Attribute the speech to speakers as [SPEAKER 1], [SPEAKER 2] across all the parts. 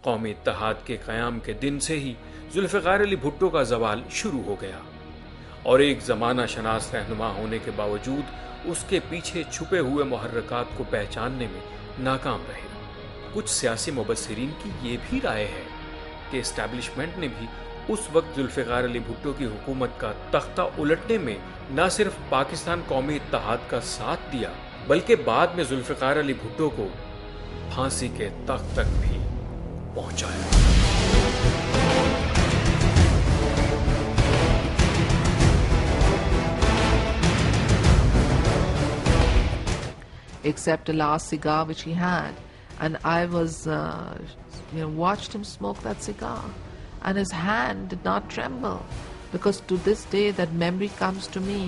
[SPEAKER 1] قومی اتحاد کے قیام کے دن سے ہی ذوالفقار علی بھٹو کا زوال شروع ہو گیا اور ایک زمانہ شناس رہنما ہونے کے باوجود اس کے پیچھے چھپے ہوئے محرکات کو پہچاننے میں ناکام رہے۔ کچھ سیاسی مبصرین کی یہ بھی رائے ہے کہ اسٹیبلشمنٹ نے بھی اس وقت ذوالفقار علی بھٹو کی حکومت کا تختہ الٹنے میں نہ صرف پاکستان قومی اتحاد کا ساتھ دیا بلکہ بعد میں ذوالفقار علی بھٹو کو پھانسی کے تخت تک بھی پہنچایا۔
[SPEAKER 2] Except a last cigar which he had, and I was, watched him smoke that cigar, and his hand did not tremble, because to this day that memory comes to me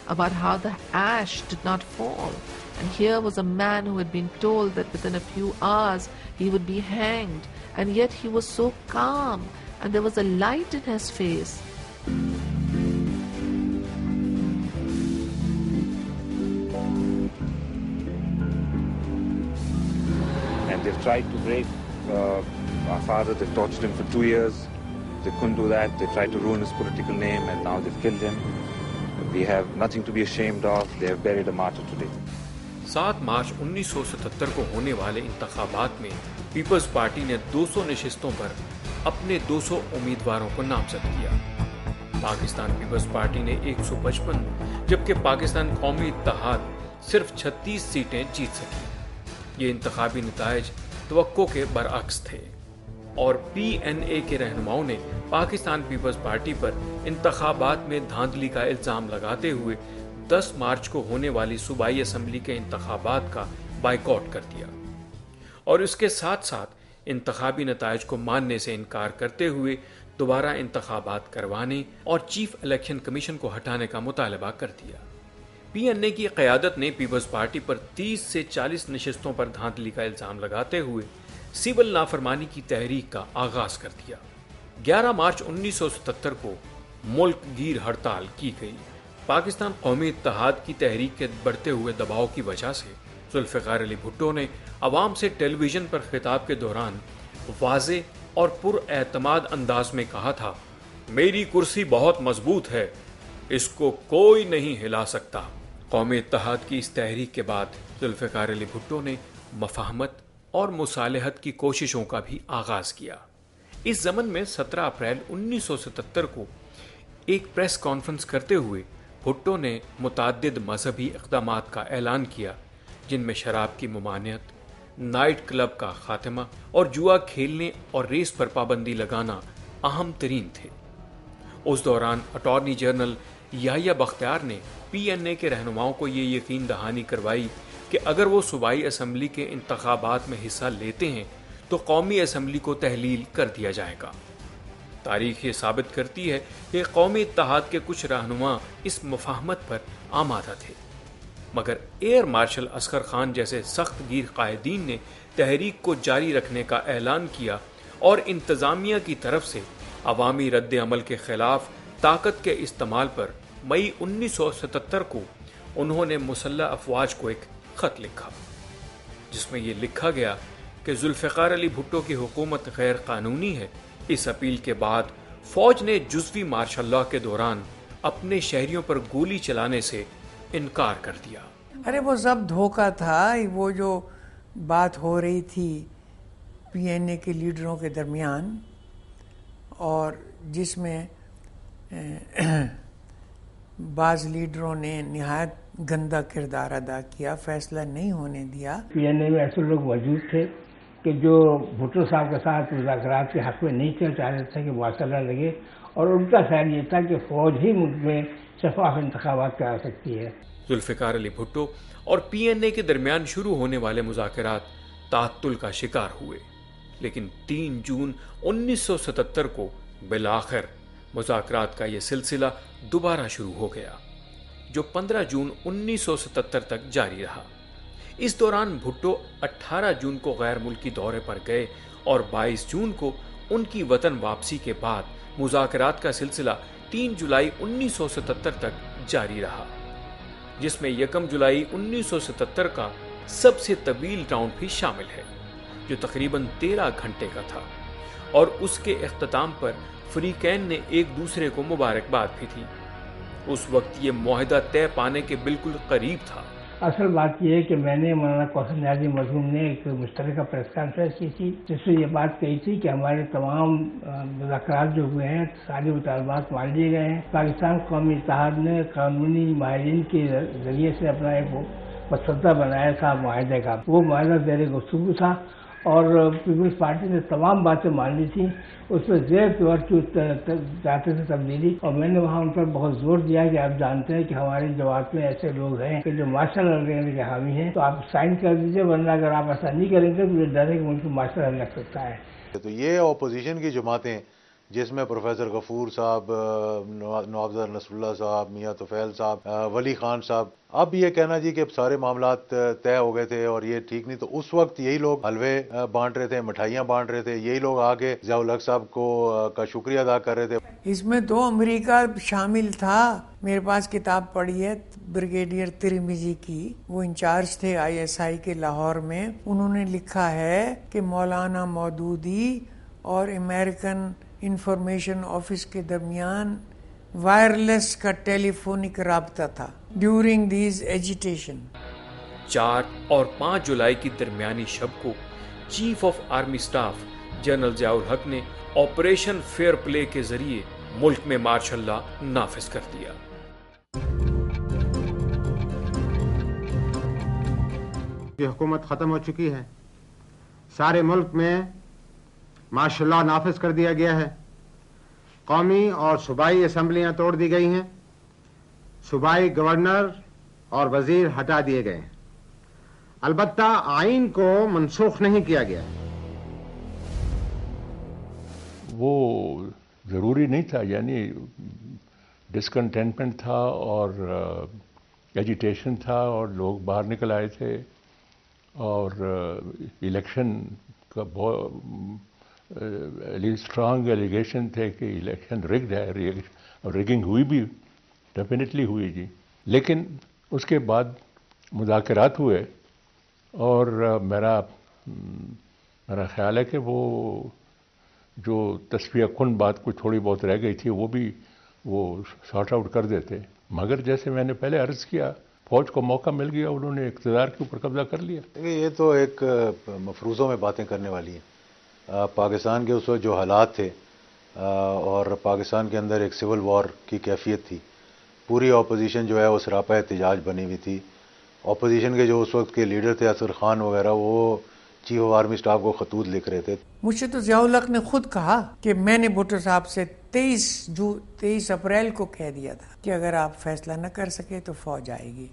[SPEAKER 2] about how the ash did not fall, and here was a man who had been told that within a few hours he would be hanged, and yet he was so calm, and there was a light in his face.
[SPEAKER 3] They've tried to break our father. They've tortured him for 2 years. They couldn't do that. They tried to ruin his political name, and now they've killed him. We have nothing to be ashamed of. They have buried a martyr today.
[SPEAKER 1] 7 March 1977 کو ہونے والے انتخابات میں Peoples party نے 200 نشستوں پر اپنے 200 امیدواروں کو نامزد کیا۔ پاکستان پیپلز پارٹی نے 155 جبکہ پاکستان قومی اتحاد صرف 36 سیٹیں جیت سکی۔ یہ انتخابی نتائج توقع کے برعکس تھے اور پی این اے کے رہنماؤں نے پاکستان پیپلز پارٹی پر انتخابات میں دھاندلی کا الزام لگاتے ہوئے 10 مارچ کو ہونے والی صوبائی اسمبلی کے انتخابات کا بائیکاٹ کر دیا اور اس کے ساتھ ساتھ انتخابی نتائج کو ماننے سے انکار کرتے ہوئے دوبارہ انتخابات کروانے اور چیف الیکشن کمیشن کو ہٹانے کا مطالبہ کر دیا۔ پی این اے کی قیادت نے پیپلز پارٹی پر 30 سے 40 نشستوں پر دھاندلی کا الزام لگاتے ہوئے سول نافرمانی کی تحریک کا آغاز کر دیا۔ 11 مارچ 1977 کو ملک گیر ہڑتال کی گئی۔ پاکستان قومی اتحاد کی تحریک کے بڑھتے ہوئے دباؤ کی وجہ سے ذوالفقار علی بھٹو نے عوام سے ٹیلی ویژن پر خطاب کے دوران واضح اور پر اعتماد انداز میں کہا تھا، میری کرسی بہت مضبوط ہے، اس کو کوئی نہیں ہلا سکتا۔ قومی اتحاد کی اس تحریک کے بعد ذوالفقار علی بھٹو نے مفاہمت اور مصالحت کی کوششوں کا بھی آغاز کیا۔ اس ضمن میں 17 اپریل 1977 کو ایک پریس کانفرنس کرتے ہوئے بھٹو نے متعدد مذہبی اقدامات کا اعلان کیا جن میں شراب کی ممانعت، نائٹ کلب کا خاتمہ اور جوا کھیلنے اور ریس پر پابندی لگانا اہم ترین تھے۔ اس دوران اٹارنی جنرل یحییٰ بختیار نے پی این اے کے رہنماؤں کو یہ یقین دہانی کروائی کہ اگر وہ صوبائی اسمبلی کے انتخابات میں حصہ لیتے ہیں تو قومی اسمبلی کو تحلیل کر دیا جائے گا۔ تاریخ یہ ثابت کرتی ہے کہ قومی اتحاد کے کچھ رہنما اس مفاہمت پر آمادہ تھے، مگر ایئر مارشل اصغر خان جیسے سخت گیر قائدین نے تحریک کو جاری رکھنے کا اعلان کیا اور انتظامیہ کی طرف سے عوامی رد عمل کے خلاف طاقت کے استعمال پر مئی 1977 کو انہوں نے مسلح افواج کو ایک خط لکھا جس میں یہ لکھا گیا کہ ذوالفقار علی بھٹو کی حکومت غیر قانونی ہے۔ اس اپیل کے بعد فوج نے جزوی مارشل لاء کے دوران اپنے شہریوں پر گولی چلانے سے انکار کر دیا۔
[SPEAKER 4] ارے وہ سب دھوکہ تھا، وہ جو بات ہو رہی تھی پی این اے کے لیڈروں کے درمیان اور جس میں بعض لیڈروں نے نہایت گندا کردار ادا کیا، فیصلہ نہیں ہونے دیا۔
[SPEAKER 5] پی این اے میں ایسے لوگ موجود تھے کہ جو بھٹو صاحب کے ساتھ مذاکرات کے حق میں نہیں چاہتے تھے کہ واصلہ لگے، اور ان کا خیال یہ تھا کہ فوج ہی ملک میں شفاف انتخابات کرا سکتی ہے۔
[SPEAKER 1] ذوالفقار علی بھٹو اور پی این اے کے درمیان شروع ہونے والے مذاکرات تعطل کا شکار ہوئے، لیکن 3 جون 1977 کو بالآخر مذاکرات کا یہ سلسلہ دوبارہ شروع ہو گیا جو 15 جون 1977 تک جاری رہا۔ اس دوران بھٹو 18 جون کو غیر ملکی دورے پر گئے اور 22 جون کو ان کی وطن واپسی کے بعد مذاکرات کا سلسلہ 3 جولائی 1977 تک جاری رہا، جس میں 1 جولائی 1977 کا سب سے طویل راؤنڈ بھی شامل ہے جو تقریباً 13 گھنٹے کا تھا۔ اور اس کے اختتام پر فریقین نے ایک دوسرے کو مبارکباد بھی دی۔ اس وقت یہ معاہدہ طے پانے کے بالکل قریب تھا۔
[SPEAKER 5] اصل بات یہ ہے کہ میں نے مولانا کوثر نیازی مرحوم نے ایک مشترکہ پریس کانفرنس کی تھی جس میں یہ بات کہی تھی کہ ہمارے تمام مذاکرات جو ہوئے ہیں سارے مطالبات مان لیے گئے ہیں۔ پاکستان قومی اتحاد نے قانونی ماہرین کے ذریعے سے اپنا ایک مسودہ بنایا تھا معاہدے کا، وہ معاہدہ زیر گفتگو تھا اور پیپلز پارٹی نے تمام باتیں مان لی تھیں، اس میں زیر طور کی چاہتے تھے تبدیلی، اور میں نے وہاں ان پر بہت زور دیا کہ آپ جانتے ہیں کہ ہماری جماعت میں ایسے لوگ ہیں کہ جو مارشل لڑنے کے حامی ہیں، تو آپ سائن کر دیجیے، ورنہ اگر آپ ایسا نہیں کریں گے تو یہ ڈر ہے کہ ملک میں مارشل لگ سکتا ہے۔
[SPEAKER 6] تو یہ اپوزیشن کی جماعتیں جس میں پروفیسر غفور صاحب، نوابزر نصر اللہ صاحب، میاں طفیل صاحب، ولی خان صاحب، اب یہ کہنا جی کہ سارے معاملات طے ہو گئے تھے اور یہ ٹھیک نہیں، تو اس وقت یہی لوگ حلوے بانٹ رہے تھے، مٹھائیاں بانٹ رہے تھے، یہی لوگ آگے ضیاء الحق صاحب کا شکریہ ادا کر رہے تھے۔
[SPEAKER 4] اس میں تو امریکہ شامل تھا۔ میرے پاس کتاب پڑھی ہے بریگیڈیئر ترمیزی کی، وہ انچارج تھے ISI کے لاہور میں، انہوں نے لکھا ہے کہ مولانا مودودی اور امریکن انفارمیشن آفس کے درمیان وائرلیس کا ٹیلی فونک رابطہ تھا ڈیورنگ دیز ایجیٹیشن۔
[SPEAKER 1] 4 اور 5 جولائی کی درمیانی شب کو chief of army staff general Zia الحق نے آپریشن فیئر پلے کے ذریعے ملک میں مارشل لا نافذ کر دیا۔
[SPEAKER 7] کی حکومت ختم ہو چکی ہے، سارے ملک میں مارشل لا نافذ کر دیا گیا ہے، قومی اور صوبائی اسمبلیاں توڑ دی گئی ہیں، صوبائی گورنر اور وزیر ہٹا دیے گئے ہیں، البتہ آئین کو منسوخ نہیں کیا گیا۔
[SPEAKER 8] وہ ضروری نہیں تھا، یعنی ڈسکنٹینٹمنٹ تھا اور ایجیٹیشن تھا اور لوگ باہر نکل آئے تھے اور الیکشن کا بہت اسٹرانگ ایلیگیشن تھے کہ الیکشن رگڈ ہے، ریگنگ ہوئی بھی ڈیفینیٹلی ہوئی جی، لیکن اس کے بعد مذاکرات ہوئے اور میرا خیال ہے کہ وہ جو تصفیہ کن بات کچھ تھوڑی بہت رہ گئی تھی وہ سارٹ آؤٹ کر دیتے، مگر جیسے میں نے پہلے عرض کیا فوج کو موقع مل گیا، انہوں نے اقتدار کے اوپر قبضہ کر لیا۔
[SPEAKER 6] یہ تو ایک مفروضوں میں باتیں کرنے والی ہیں۔ پاکستان کے اس وقت جو حالات تھے اور پاکستان کے اندر ایک سول وار کی کیفیت تھی، پوری اپوزیشن جو ہے وہ سراپا احتجاج بنی ہوئی تھی۔ اپوزیشن کے جو اس وقت کے لیڈر تھے اصغر خان وغیرہ، وہ چیف آف آرمی اسٹاف کو خطوط لکھ رہے تھے۔
[SPEAKER 4] مجھ سے تو ضیاء الحق نے خود کہا کہ میں نے بھٹو صاحب سے 23 اپریل کو کہہ دیا تھا کہ اگر آپ فیصلہ نہ کر سکے تو فوج آئے گی۔